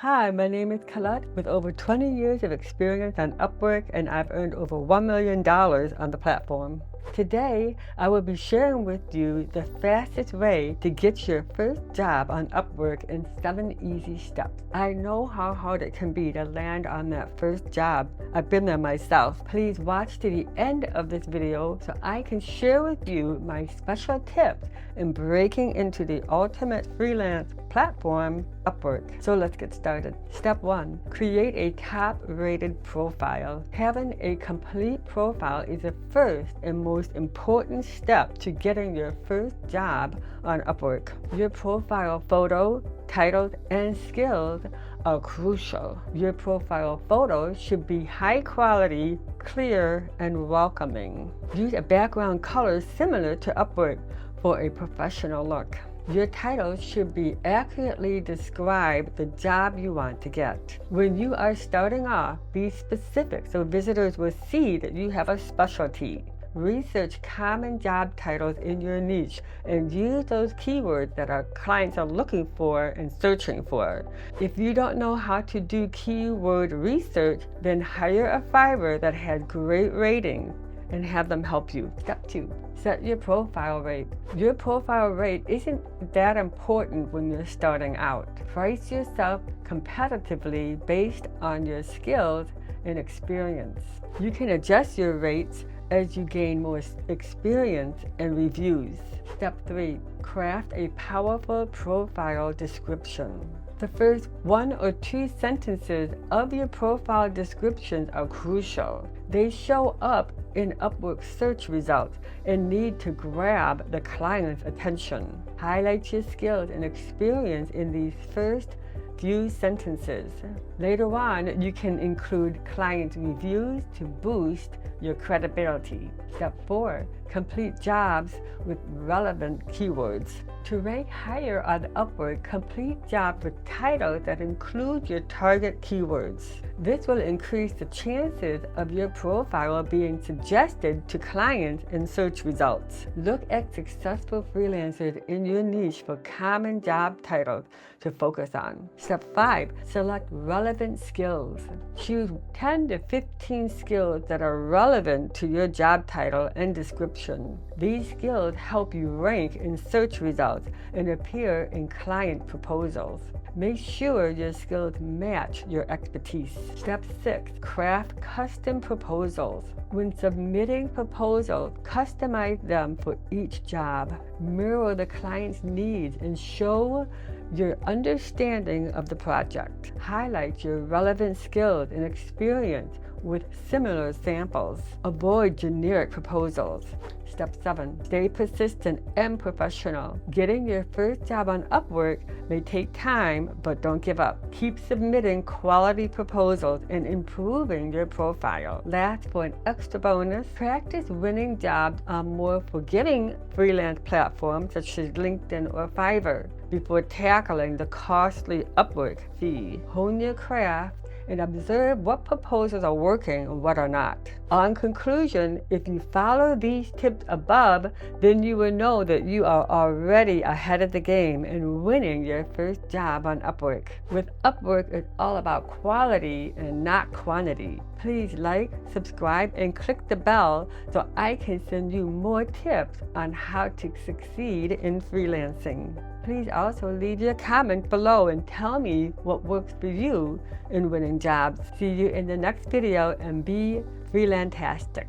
Hi, my name is Colette with over 20 years of experience on Upwork, and I've earned over $1 million on the platform. Today, I will be sharing with you the fastest way to get your first job on Upwork in 7 easy steps. I know how hard it can be to land on that first job. I've been there myself. Please watch to the end of this video so I can share with you my special tips in breaking into the ultimate freelance platform, Upwork. So let's get started. Step 1. Create a top-rated profile. Having a complete profile is the first and most important step to getting your first job on Upwork. Your profile photo, titles, and skills are crucial. Your profile photo should be high quality, clear, and welcoming. Use a background color similar to Upwork for a professional look. Your title should be accurately describe the job you want to get. When you are starting off, be specific so visitors will see that you have a specialty. Research common job titles in your niche and use those keywords that our clients are looking for and searching for. If you don't know how to do keyword research, then hire a Fiverr that has great ratings and have them help you. Step 2. Set your profile rate. Your profile rate isn't that important when you're starting out. Price yourself competitively based on your skills and experience. You can adjust your rates as you gain more experience and reviews. Step 3. Craft a powerful profile description. The first 1 or 2 sentences of your profile descriptions are crucial. They show up in Upwork search results and need to grab the client's attention. Highlight your skills and experience in these first few sentences. Later on, you can include client reviews to boost your credibility. Step 4. Complete jobs with relevant keywords. To rank higher on Upwork, complete jobs with titles that include your target keywords. This will increase the chances of your profile being suggested to clients in search results. Look at successful freelancers in your niche for common job titles to focus on. Step 5. Select relevant skills. Choose 10 to 15 skills that are relevant to your job title and description. These skills help you rank in search results and appear in client proposals. Make sure your skills match your expertise. Step 6. Craft custom proposals. When submitting proposals, customize them for each job. Mirror the client's needs and show your understanding of the project. Highlight your relevant skills and experience with similar samples. Avoid generic proposals. Step 7. Stay persistent and professional. Getting your first job on Upwork may take time, but don't give up. Keep submitting quality proposals and improving your profile. Last, for an extra bonus, practice winning jobs on more forgiving freelance platforms such as LinkedIn or Fiverr before tackling the costly Upwork fee. Hone your craft and observe what proposals are working and what are not. On conclusion, if you follow these tips above, then you will know that you are already ahead of the game and winning your first job on Upwork. With Upwork, it's all about quality and not quantity. Please like, subscribe, and click the bell so I can send you more tips on how to succeed in freelancing. Please also leave your comment below and tell me what works for you in winning jobs. See you in the next video and be freelantastic.